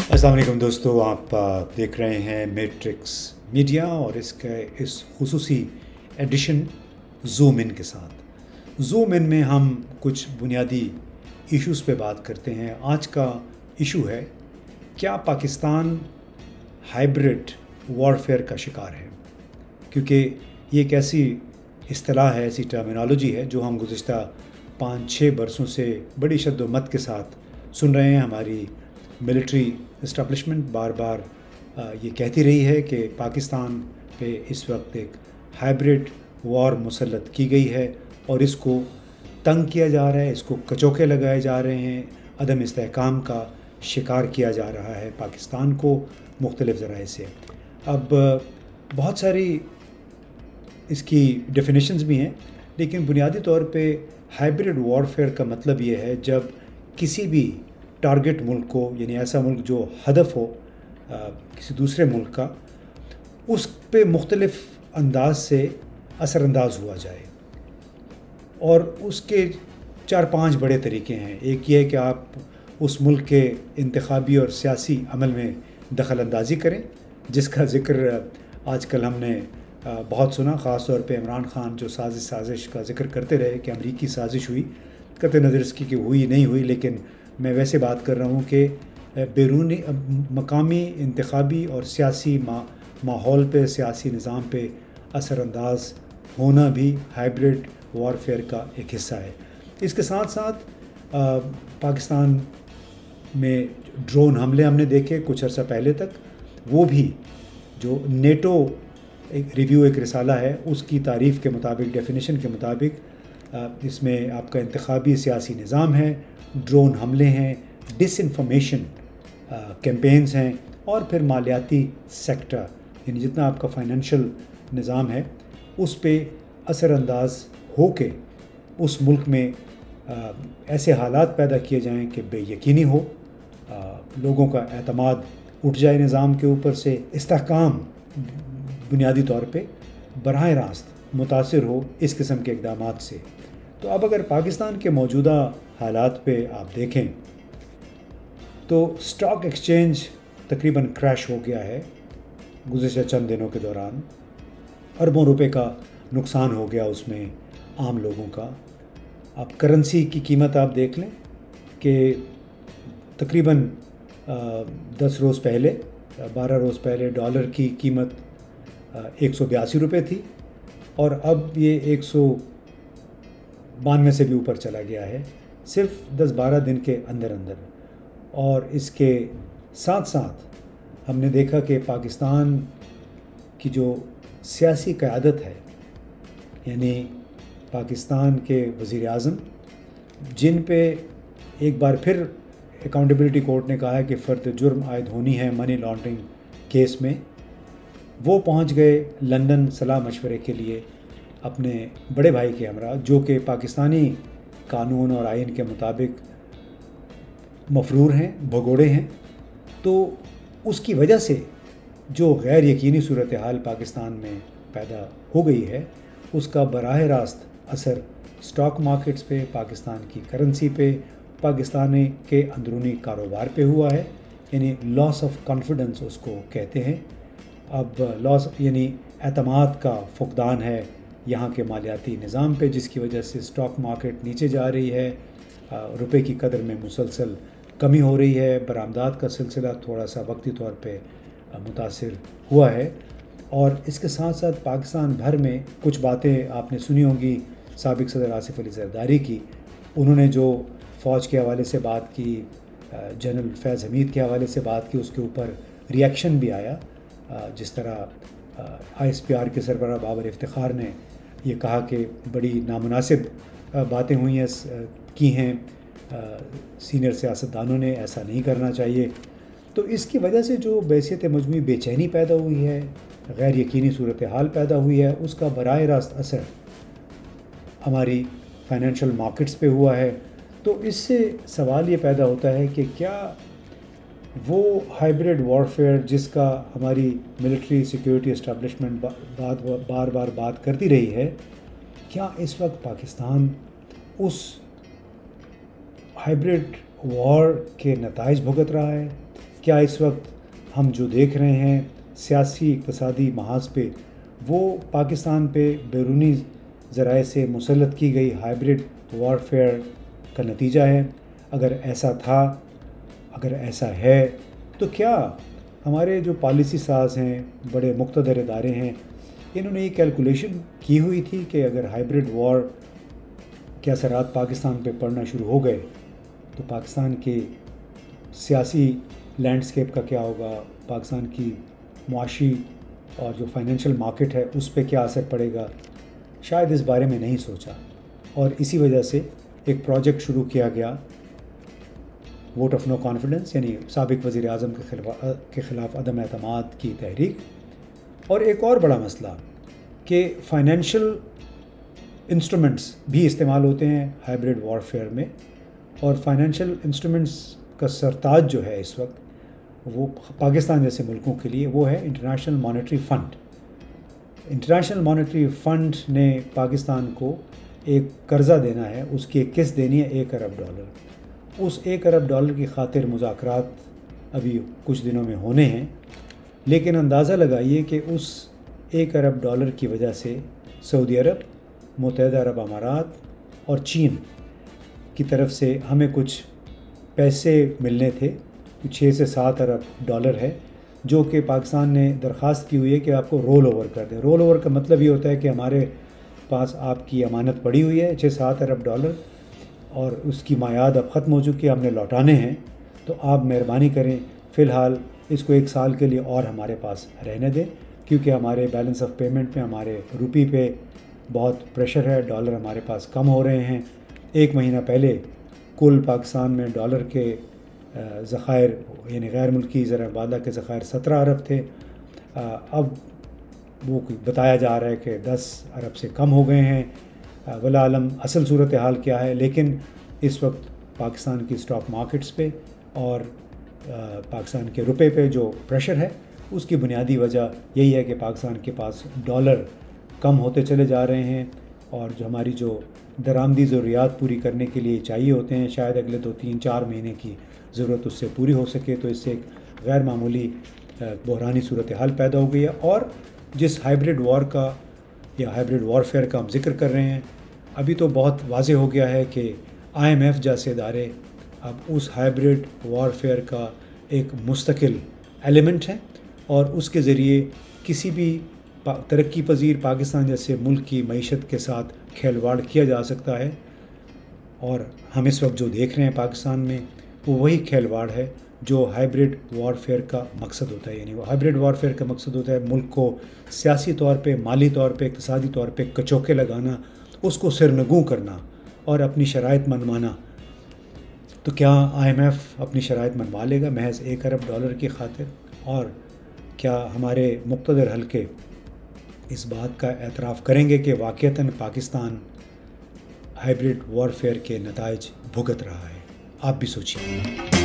अस्सलाम वालेकुम दोस्तों, आप देख रहे हैं मैट्रिक्स मीडिया और इसका इस खुसूसी एडिशन ज़ूम इन के साथ। ज़ूम इन में हम कुछ बुनियादी इश्यूज़ पे बात करते हैं। आज का इशू है, क्या पाकिस्तान हाइब्रिड वॉरफेयर का शिकार है? क्योंकि ये एक ऐसी इस्तिलाह है, ऐसी टर्मिनोलॉजी है जो हम गुज़िश्ता 5-6 बरसों से बड़ी शद्दोमत के साथ सुन रहे हैं। हमारी मिलिट्री इस्टेब्लिशमेंट बार बार ये कहती रही है कि पाकिस्तान पे इस वक्त एक हाइब्रिड वॉर मुसल्लत की गई है और इसको तंग किया जा रहा है, इसको कचोके लगाए जा रहे हैं, अदम इस्तेहकाम का शिकार किया जा रहा है पाकिस्तान को मुख्तलिफ़ ज़राए से। अब बहुत सारी इसकी डेफिनेशंस भी हैं, लेकिन बुनियादी तौर पे हाइब्रिड वॉरफेयर का मतलब ये है जब किसी भी टारगेट मुल्क को, यानी ऐसा मुल्क जो हदफ हो किसी दूसरे मुल्क का, उस पे मुख्तलिफ़ अंदाज से असरअंदाज हुआ जाए। और उसके 4-5 बड़े तरीके हैं। एक ये है कि आप उस मुल्क के इंतखाबी और सियासी अमल में दखल अंदाज़ी करें, जिसका ज़िक्र आजकल हमने बहुत सुना, ख़ास तौर पे इमरान ख़ान जो साजिश का ज़िक्र करते रहे कि अमरीकी साजिश हुई। कतई नज़र इसकी कि हुई नहीं हुई, लेकिन मैं वैसे बात कर रहा हूँ कि बैरूनी मकामी इंतखाबी और सियासी माहौल पे, सियासी निज़ाम पे असरअंदाज होना भी हाइब्रिड वॉरफेयर का एक हिस्सा है। इसके साथ साथ पाकिस्तान में ड्रोन हमले हमने देखे कुछ अर्सा पहले तक, वो भी जो नेटो एक रिव्यू, एक रिसाला है, उसकी तारीफ़ के मुताबिक, डेफिनेशन के मुताबिक इसमें आपका इंतखाबी सियासी निज़ाम है, ड्रोन हमले हैं, डिसइंफॉर्मेशन कैंपेन्स हैं, और फिर मालियाती सेक्टर, यानी जितना आपका फाइनेंशियल निज़ाम है उस पे असरअंदाज होके उस मुल्क में ऐसे हालात पैदा किए जाएं कि बेयकीनी हो, लोगों का एतमाद उठ जाए निज़ाम के ऊपर से, इस्तेहकाम बुनियादी तौर पे बराह रास्त मुतासिर हो इस किस्म के इक़दामात से। तो अब अगर पाकिस्तान के मौजूदा हालात पे आप देखें तो स्टॉक एक्सचेंज तकरीबन क्रैश हो गया है गुज़िश्ता चंद दिनों के दौरान। अरबों रुपए का नुकसान हो गया उसमें आम लोगों का। अब करेंसी की कीमत आप देख लें कि तकरीबन 10 रोज़ पहले, 12 रोज़ पहले डॉलर की कीमत 182 रुपये थी और अब ये 192 से भी ऊपर चला गया है सिर्फ 10-12 दिन के अंदर अंदर। और इसके साथ साथ हमने देखा कि पाकिस्तान की जो सियासी क़यादत है, यानी पाकिस्तान के वज़ीर आज़म, जिन पे एक बार फिर अकाउंटेबिलिटी कोर्ट ने कहा है कि फ़र्द जुर्म आयद होनी है मनी लॉन्ड्रिंग केस में, वो पहुंच गए लंदन सलाह मशवरे के लिए अपने बड़े भाई के हमरा, जो कि पाकिस्तानी कानून और आइन के मुताबिक मफरूर हैं, भगोड़े हैं। तो उसकी वजह से जो गैर यकीनी सूरत हाल पाकिस्तान में पैदा हो गई है, उसका बराह रास्त असर स्टॉक मार्केट्स पे, पाकिस्तान की करेंसी पे, पाकिस्तान के अंदरूनी कारोबार पे हुआ है, यानी लॉस ऑफ कॉन्फिडेंस उसको कहते हैं। अब लॉस यानी एतमाद का फुकदान है यहाँ के मालियाती निज़ाम पे, जिसकी वजह से स्टॉक मार्केट नीचे जा रही है, रुपए की कदर में मुसलसल कमी हो रही है, बरामदात का सिलसिला थोड़ा सा वक्ती तौर पे मुतासिर हुआ है। और इसके साथ साथ पाकिस्तान भर में कुछ बातें आपने सुनी होंगी साबिक़ सदर आसिफ अली ज़रदारी की। उन्होंने जो फ़ौज के हवाले से बात की, जनरल फैज़ हमीद के हवाले से बात की, उसके ऊपर रिएक्शन भी आया। जिस तरह ISPR के सरबराह बाबर इफ्तिखार ने ये कहा कि बड़ी नामुनासिब बातें हुई हैं, की हैं सीनियर सियासतदानों ने, ऐसा नहीं करना चाहिए। तो इसकी वजह से जो बैसियत मजमूई बेचैनी पैदा हुई है, गैर यकीनी सूरत हाल पैदा हुई है, उसका बराह रास्त असर हमारी फाइनेंशियल मार्केट्स पे हुआ है। तो इससे सवाल ये पैदा होता है कि क्या वो हाइब्रिड वॉरफेयर जिसका हमारी मिलिट्री सिक्योरिटी इस्टेब्लिशमेंट बार बार बात करती रही है, क्या इस वक्त पाकिस्तान उस हाइब्रिड वॉर के नताइज भुगत रहा है? کیا اس وقت ہم جو دیکھ رہے ہیں سیاسی اقتصادی محاذ پہ وہ پاکستان پہ بیرونی ذرائع سے مسلط کی گئی ہائبرڈ وارفیئر کا نتیجہ ہے؟ اگر ایسا تھا، اگر ایسا ہے، تو کیا ہمارے جو پالیسی ساز ہیں، بڑے مقتدر ادارے ہیں، انہوں نے یہ کیلکولیشن کی ہوئی تھی کہ اگر ہائبرڈ وار کے اثرات پاکستان پہ پڑنا شروع ہو گئے تو پاکستان کے سیاسی لینڈسکیپ کا کیا ہوگا، پاکستان کی معاشی اور جو فائنینشیل مارکیٹ ہے اس پہ کیا اثر پڑے گا؟ شاید اس بارے میں نہیں سوچا، اور اسی وجہ سے ایک پروجیکٹ شروع کیا گیا، ووٹ آف نو کانفیڈنس، یعنی سابق وزیر اعظم کے خلاف عدم اعتماد کی تحریک۔ اور ایک اور بڑا مسئلہ کہ فائنینشیل انسٹرومنٹس بھی استعمال ہوتے ہیں ہائبرڈ وارفیئر میں، اور فائنینشیل انسٹرومنٹس کا سرتاج جو ہے اس وقت وہ پاکستان جیسے ملکوں کے لیے وہ ہے international monetary fund. International monetary fund نے پاکستان کو ایک قرضہ دینا ہے، اس کی ایک قسط دینی ہے $1 ارب۔ اس $1 ارب کی خاطر مذاکرات ابھی کچھ دنوں میں ہونے ہیں، لیکن اندازہ لگائیے کہ اس $1 ارب کی وجہ سے سعودی عرب، متحدہ عرب امارات اور چین کی طرف سے ہمیں کچھ پیسے ملنے تھے، 6 سے 7 ارب ہے، جو کہ پاکستان نے درخواست کی ہوئی ہے کہ آپ کو رول اوور کر دیں۔ رول اوور کا مطلب یہ ہوتا ہے کہ ہمارے پاس آپ کی امانت پڑی ہوئی ہے 6-7 ارب ڈالر، اور اس کی میعاد اب ختم ہو چکی ہے، ہم نے لوٹانے ہیں، تو آپ مہربانی کریں فی الحال اس کو 1 سال کے لیے اور ہمارے پاس رہنے دیں، کیونکہ ہمارے بیلنس آف پیمنٹ میں ہمارے روپی پہ بہت پریشر ہے، ڈالر ہمارے پاس کم ہو رہے ہیں۔ 1 مہینہ پہلے کل پاکستان میں ڈالر کے ذخائر، یعنی غیر ملکی زر مبادلہ کے ذخائر 17 ارب تھے، اب وہ بتایا جا رہا ہے کہ 10 ارب سے کم ہو گئے ہیں۔ ولا عالم اصل صورتحال کیا ہے، لیکن اس وقت پاکستان کی اسٹاک مارکیٹس پہ اور پاکستان کے روپے پہ جو پریشر ہے اس کی بنیادی وجہ یہی ہے کہ پاکستان کے پاس ڈالر کم ہوتے چلے جا رہے ہیں، اور جو ہماری جو درآمدی ضروریات پوری کرنے کے لیے چاہیے ہوتے ہیں، شاید اگلے 2-3-4 مہینے کی ضرورت اس سے پوری ہو سکے، تو اس سے ایک غیر معمولی بحرانی صورتحال پیدا ہو گئی ہے۔ اور جس ہائبرڈ وار کا یا ہائبرڈ وارفیئر کا ہم ذکر کر رہے ہیں، ابھی تو بہت واضح ہو گیا ہے کہ IMF جیسے ادارے اب اس ہائبرڈ وارفیئر کا ایک مستقل ایلیمنٹ ہے، اور اس کے ذریعے کسی بھی ترقی پذیر پاکستان جیسے ملک کی معیشت کے ساتھ کھلواڑ کیا جا سکتا ہے۔ اور ہم اس وقت جو دیکھ رہے ہیں پاکستان میں وہ وہی کھلواڑ ہے جو ہائبرڈ وارفیئر کا مقصد ہوتا ہے، یعنی وہ ہائبرڈ وارفیئر کا مقصد ہوتا ہے ملک کو سیاسی طور پہ، مالی طور پہ، اقتصادی طور پہ کچوکے لگانا، اس کو سرنگوں کرنا اور اپنی شرائط منوانا۔ تو کیا IMF اپنی شرائط منوا لے گا محض $1 ارب کی خاطر؟ اور کیا ہمارے مقتدر حلقے اس بات کا اعتراف کریں گے کہ واقعتاً پاکستان ہائبرڈ وارفیئر کے نتائج بھگت رہا ہے؟ آپ بھی سوچیے۔